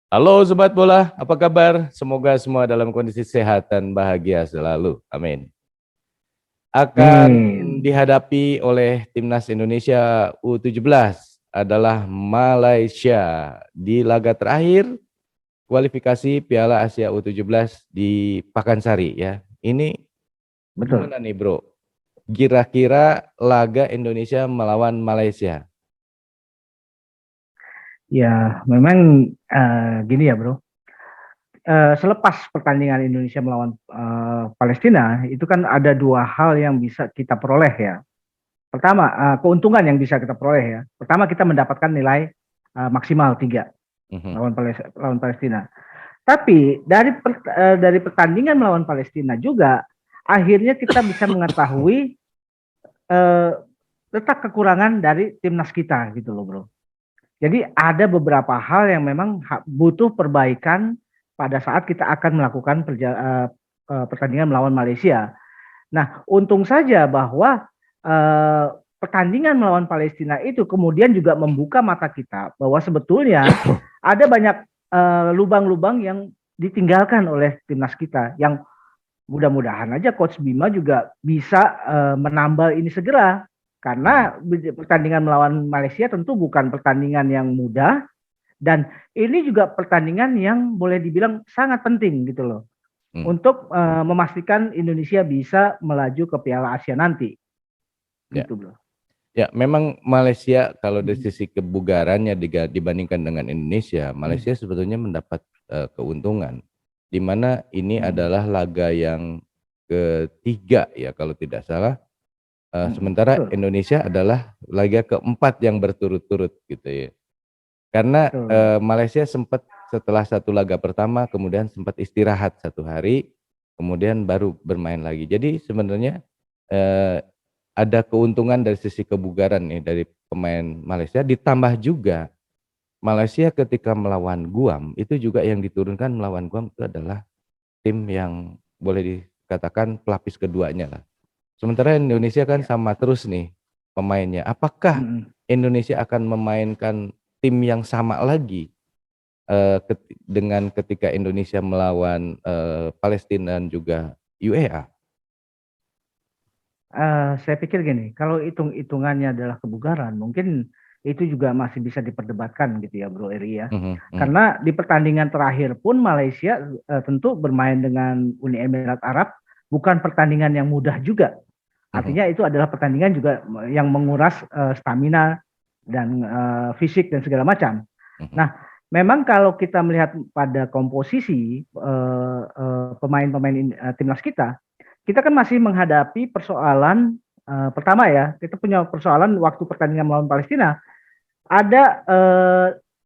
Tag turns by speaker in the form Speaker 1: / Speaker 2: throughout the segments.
Speaker 1: Halo Sobat Bola, apa kabar? Semoga semua dalam kondisi sehat dan bahagia selalu. Amin. Akan
Speaker 2: Hmm,
Speaker 1: dihadapi oleh Timnas Indonesia U17 adalah Malaysia di laga terakhir kualifikasi Piala Asia U17 di Pakansari ya. Ini
Speaker 2: betul.
Speaker 1: gimana nih bro? Kira-kira laga Indonesia melawan Malaysia.
Speaker 2: Ya, memang gini ya, Bro. Selepas pertandingan Indonesia melawan Palestina, itu kan ada dua hal yang bisa kita peroleh ya. Pertama, keuntungan yang bisa kita peroleh ya. Pertama, kita mendapatkan nilai maksimal 3
Speaker 1: Mhm.
Speaker 2: lawan Palestina. Tapi dari pertandingan melawan Palestina juga, akhirnya kita bisa mengetahui eh, letak kekurangan dari timnas kita gitu loh, Bro. Jadi ada beberapa hal yang memang butuh perbaikan pada saat kita akan melakukan pertandingan melawan Malaysia. Nah, untung saja bahwa uh, pertandingan melawan Palestina itu kemudian juga membuka mata kita bahwa sebetulnya ada banyak lubang-lubang yang ditinggalkan oleh timnas kita yang mudah-mudahan aja Coach Bima juga bisa menambal ini segera
Speaker 1: Mhm.
Speaker 2: karena pertandingan melawan Malaysia tentu bukan pertandingan yang mudah dan ini juga pertandingan yang boleh dibilang sangat penting gitu loh
Speaker 1: Mhm.
Speaker 2: untuk memastikan Indonesia bisa melaju ke Piala Asia nanti
Speaker 1: Ya.
Speaker 2: gitu bro.
Speaker 1: Ya, memang Malaysia kalau dari sisi kebugarannya dibandingkan dengan Indonesia, Malaysia sebetulnya mendapat keuntungan. Di mana ini adalah laga yang ketiga ya kalau tidak salah. Sementara
Speaker 2: Betul,
Speaker 1: Indonesia adalah laga keempat yang berturut-turut gitu ya. Karena
Speaker 2: betul.
Speaker 1: Malaysia sempat setelah satu laga pertama kemudian sempat istirahat satu hari, kemudian baru bermain lagi. Jadi sebenarnya eh, ada keuntungan dari sisi kebugaran nih dari pemain Malaysia, ditambah juga Malaysia ketika melawan Guam itu juga yang diturunkan melawan Guam itu adalah tim yang boleh dikatakan pelapis keduanya lah. Sementara Indonesia kan
Speaker 2: Ya.
Speaker 1: sama terus nih pemainnya. Apakah Indonesia akan memainkan tim yang sama lagi dengan ketika Indonesia melawan Palestina dan juga UEA?
Speaker 2: Saya pikir gini, kalau hitung-hitungannya adalah kebugaran, mungkin itu juga masih bisa diperdebatkan gitu ya, Bro Eri ya.
Speaker 1: Mhm, mhm,
Speaker 2: Karena di pertandingan terakhir pun Malaysia tentu bermain dengan Uni Emirat Arab, bukan pertandingan yang mudah juga.
Speaker 1: mhm,
Speaker 2: Artinya itu adalah pertandingan juga yang menguras stamina dan fisik dan segala macam.
Speaker 1: mhm,
Speaker 2: Nah, memang kalau kita melihat pada komposisi pemain-pemain timnas kita kan masih menghadapi persoalan pertama ya, kita punya persoalan waktu pertandingan melawan Palestina, ada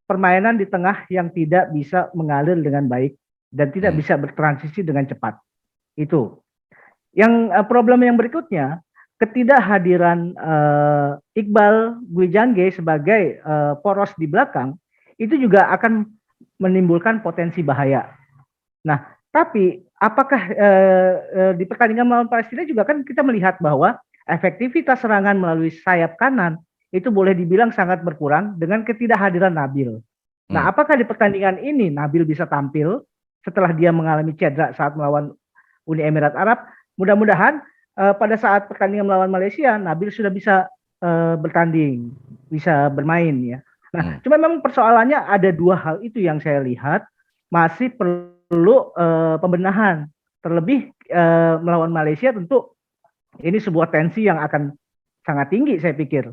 Speaker 2: permainan di tengah yang tidak bisa mengalir dengan baik dan tidak
Speaker 1: mhm,
Speaker 2: bisa bertransisi dengan cepat. Itu. Yang problem yang berikutnya, ketidakhadiran Iqbal Gwijangge sebagai poros di belakang itu juga akan menimbulkan potensi bahaya. Nah, tapi apakah di pertandingan melawan Palestina juga kan kita melihat bahwa efektivitas serangan melalui sayap kanan itu boleh dibilang sangat berkurang dengan ketidakhadiran Nabil. Nah,
Speaker 1: mhm.
Speaker 2: apakah di pertandingan ini Nabil bisa tampil setelah dia mengalami cedera saat melawan Uni Emirat Arab? Mudah-mudahan pada saat pertandingan melawan Malaysia Nabil sudah bisa bertanding, bisa bermain ya. Nah,
Speaker 1: Mhm.
Speaker 2: cuma memang persoalannya ada dua hal itu yang saya lihat masih perlu pembenahan. Terlebih melawan Malaysia tentu ini sebuah tensi yang akan sangat tinggi saya pikir.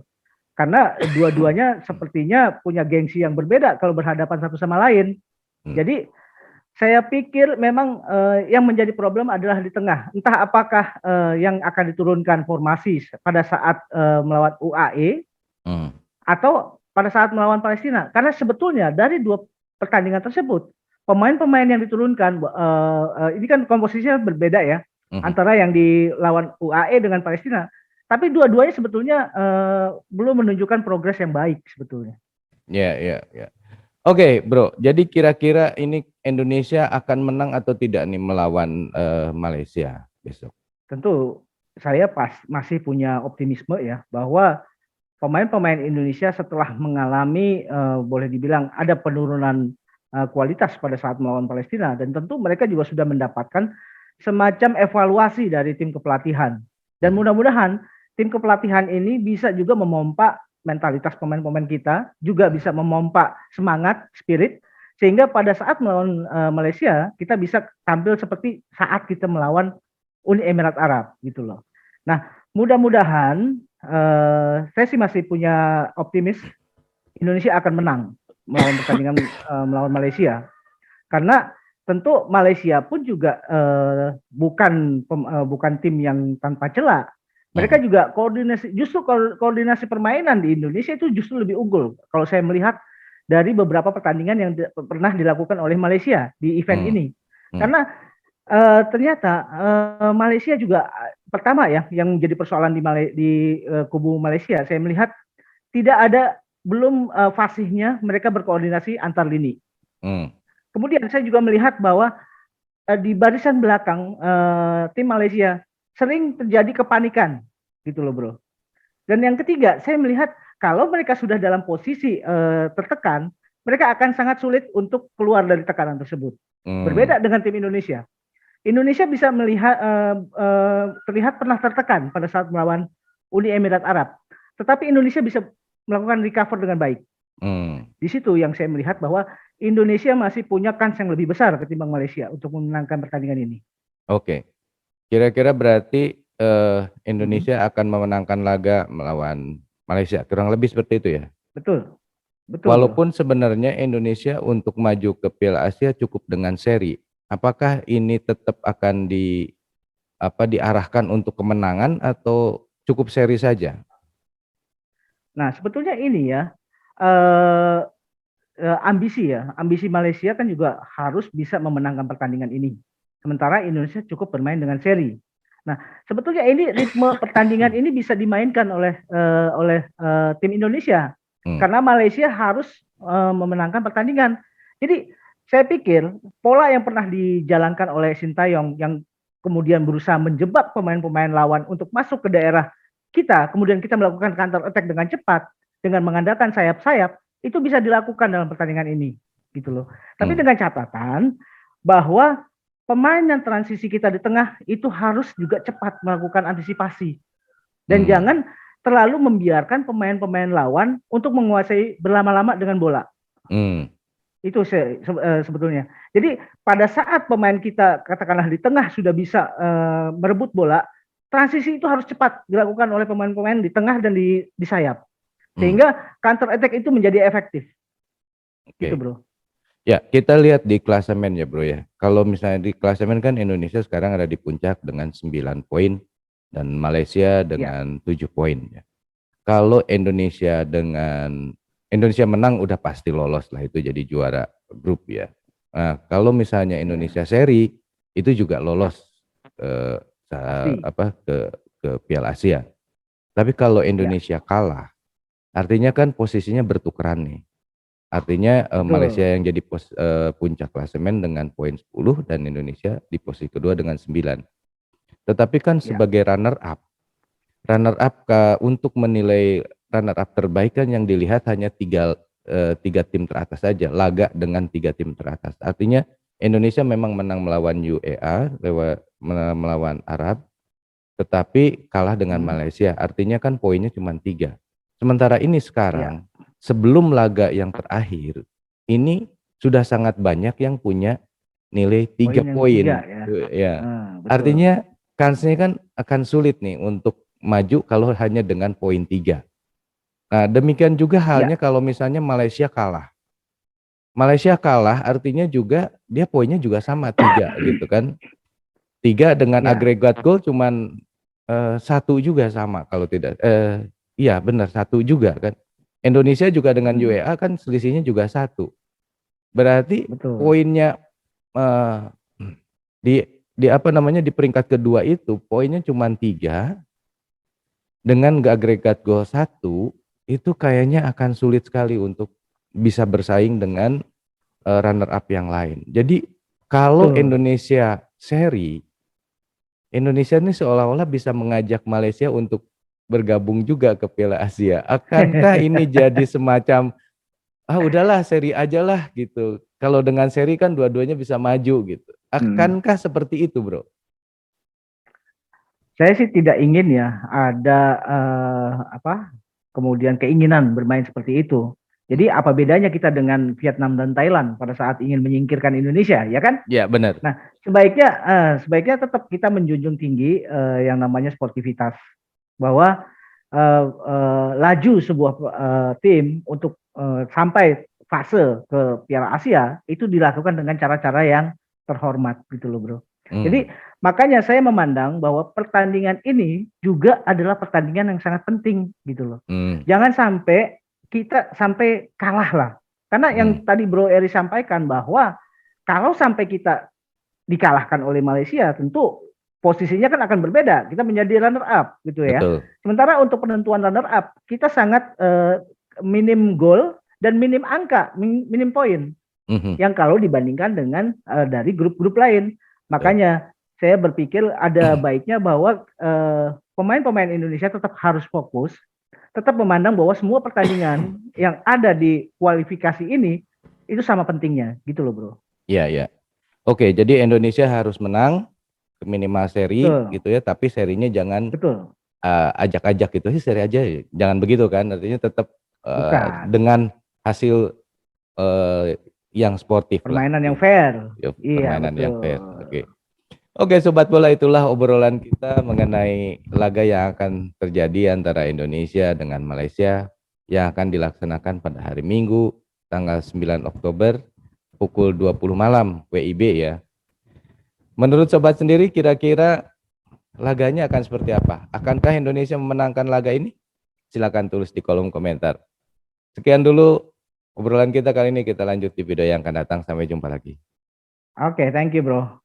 Speaker 2: Karena dua-duanya sepertinya punya gengsi yang berbeda kalau berhadapan satu sama lain.
Speaker 1: Mhm.
Speaker 2: Jadi saya pikir memang yang menjadi problem adalah di tengah. Entah apakah yang akan diturunkan formasi pada saat melawan UAE
Speaker 1: Mhm.
Speaker 2: atau pada saat melawan Palestina. Karena sebetulnya dari dua pertandingan tersebut, pemain-pemain yang diturunkan ini kan komposisinya berbeda ya
Speaker 1: Mhm.
Speaker 2: antara yang dilawan UAE dengan Palestina. Tapi dua-duanya sebetulnya belum menunjukkan progres yang baik sebetulnya.
Speaker 1: Ya, ya, ya. Oke, Bro. Jadi kira-kira ini Indonesia akan menang atau tidak nih melawan Malaysia besok?
Speaker 2: Tentu saya masih punya optimisme ya bahwa pemain-pemain Indonesia setelah mengalami boleh dibilang ada penurunan kualitas pada saat melawan Palestina, dan tentu mereka juga sudah mendapatkan semacam evaluasi dari tim kepelatihan, dan mudah-mudahan tim kepelatihan ini bisa juga memompa mentalitas pemain-pemain kita, juga bisa memompa semangat, spirit, sehingga pada saat melawan Malaysia kita bisa tampil seperti saat kita melawan Uni Emirat Arab gitu loh. Nah, mudah-mudahan saya sih masih punya optimis Indonesia akan menang melawan pertandingan melawan Malaysia, karena tentu Malaysia pun juga bukan tim yang tanpa celah. Mereka juga koordinasi permainan di Indonesia itu justru lebih unggul kalau saya melihat dari beberapa pertandingan yang pernah dilakukan oleh Malaysia di event ini. Karena ternyata Malaysia juga pertama ya yang jadi persoalan di kubu Malaysia, saya melihat tidak ada belum fasihnya mereka berkoordinasi antar lini. Kemudian saya juga melihat bahwa di barisan belakang tim Malaysia sering terjadi kepanikan gitu loh bro. Dan yang ketiga, saya melihat kalau mereka sudah dalam posisi tertekan, mereka akan sangat sulit untuk keluar dari tekanan tersebut. Berbeda dengan tim Indonesia. Indonesia bisa melihat terlihat pernah tertekan pada saat melawan Uni Emirat Arab, tetapi Indonesia bisa melakukan recover dengan baik. Di situ yang saya melihat bahwa Indonesia masih punya kans yang lebih besar ketimbang Malaysia untuk memenangkan pertandingan ini.
Speaker 1: Oke, kira-kira berarti Indonesia akan memenangkan laga melawan Malaysia, kurang lebih seperti itu ya?
Speaker 2: Betul.
Speaker 1: Walaupun sebenarnya Indonesia untuk maju ke Piala Asia cukup dengan seri, apakah ini tetap akan diarahkan untuk kemenangan atau cukup seri saja?
Speaker 2: Nah, sebetulnya ini ya ambisi Malaysia kan juga harus bisa memenangkan pertandingan ini. Sementara Indonesia cukup bermain dengan seri. Nah, sebetulnya ini ritme pertandingan ini bisa dimainkan oleh tim Indonesia karena Malaysia harus memenangkan pertandingan. Jadi saya pikir pola yang pernah dijalankan oleh Sintayong yang kemudian berusaha menjebak pemain-pemain lawan untuk masuk ke daerah kita, kemudian kita melakukan counter attack dengan cepat dengan mengandalkan sayap-sayap, itu bisa dilakukan dalam pertandingan ini gitu loh. Tapi dengan catatan bahwa pemain yang transisi kita di tengah itu harus juga cepat melakukan antisipasi dan jangan terlalu membiarkan pemain-pemain lawan untuk menguasai berlama-lama dengan bola. Itu sebetulnya. Jadi pada saat pemain kita katakanlah di tengah sudah bisa merebut bola, transisi itu harus cepat dilakukan oleh pemain-pemain di tengah dan di sayap. Sehingga counter attack itu menjadi efektif. Gitu bro.
Speaker 1: Ya, kita lihat di klasemen ya bro ya. Kalau misalnya di klasemen kan Indonesia sekarang ada di puncak dengan 9 poin dan Malaysia dengan 7 poin ya. Kalau Indonesia menang udah pasti lolos lah, itu jadi juara grup ya. Nah, kalau misalnya Indonesia seri itu juga lolos ke Piala Asia. Tapi kalau Indonesia kalah, artinya kan posisinya bertukeran nih. Artinya Malaysia yang jadi puncak klasemen dengan poin 10 dan Indonesia di posisi kedua dengan 9. Tetapi kan sebagai runner up untuk menilai runner up terbaik kan yang dilihat hanya tiga tim teratas saja, laga dengan 3 tim teratas. Artinya Indonesia memang menang melawan UEA, melawan Arab, tetapi kalah dengan Malaysia. Artinya kan poinnya cuma 3. Sementara ini sekarang sebelum laga yang terakhir ini sudah sangat banyak yang punya nilai 3 poin. Artinya kansnya kan akan sulit nih untuk maju kalau hanya dengan poin 3. Nah, demikian juga halnya kalau misalnya Malaysia kalah. Malaysia kalah artinya juga dia poinnya juga sama 3 gitu kan. 3 dengan agregat gol cuman 1 juga sama kalau tidak. Iya benar 1 juga kan. Indonesia juga dengan UEA kan selisihnya juga 1. Berarti poinnya di peringkat kedua itu poinnya cuma 3 dengan agregat gol 1, itu kayaknya akan sulit sekali untuk bisa bersaing dengan runner up yang lain. Jadi kalau Indonesia seri, Indonesia ini seolah-olah bisa mengajak Malaysia untuk bergabung juga ke Piala Asia. Akankah ini jadi semacam udahlah seri aja lah gitu. Kalau dengan seri kan dua-duanya bisa maju gitu. Akankah seperti itu, Bro?
Speaker 2: Saya sih tidak ingin ya ada kemudian keinginan bermain seperti itu. Jadi apa bedanya kita dengan Vietnam dan Thailand pada saat ingin menyingkirkan Indonesia, ya kan?
Speaker 1: Ya, benar.
Speaker 2: Nah, sebaiknya tetap kita menjunjung tinggi yang namanya sportivitas, bahwa laju sebuah tim untuk sampai fase ke Piala Asia itu dilakukan dengan cara-cara yang terhormat gitu loh, Bro. Jadi makanya saya memandang bahwa pertandingan ini juga adalah pertandingan yang sangat penting gitu loh. Jangan sampai kita sampai kalah lah. Karena yang tadi Bro Eri sampaikan bahwa kalau sampai kita dikalahkan oleh Malaysia, tentu posisinya kan akan berbeda. Kita menjadi runner up gitu ya.
Speaker 1: Betul.
Speaker 2: Sementara untuk penentuan runner up, kita sangat minim gol dan minim angka, minim poin. Yang kalau dibandingkan dengan dari grup-grup lain. Makanya saya berpikir ada baiknya bahwa pemain-pemain Indonesia tetap harus fokus, tetap memandang bahwa semua pertandingan yang ada di kualifikasi ini itu sama pentingnya gitu loh, Bro.
Speaker 1: Iya, iya. Oke, jadi Indonesia harus menang minimal seri gitu ya, tapi serinya jangan ajak-ajak gitu sih, seri aja, jangan begitu kan? Artinya tetap dengan hasil yang sportif,
Speaker 2: permainan
Speaker 1: lah.
Speaker 2: Yang fair.
Speaker 1: Permainan yang fair. Oke, Sobat Bola, itulah obrolan kita mengenai laga yang akan terjadi antara Indonesia dengan Malaysia yang akan dilaksanakan pada hari Minggu tanggal 9 Oktober pukul 20 malam WIB ya. Menurut Sobat sendiri kira-kira laganya akan seperti apa? Akankah Indonesia memenangkan laga ini? Silakan tulis di kolom komentar. Sekian dulu obrolan kita kali ini, kita lanjut di video yang akan datang. Sampai jumpa lagi.
Speaker 2: Oke, thank you, Bro.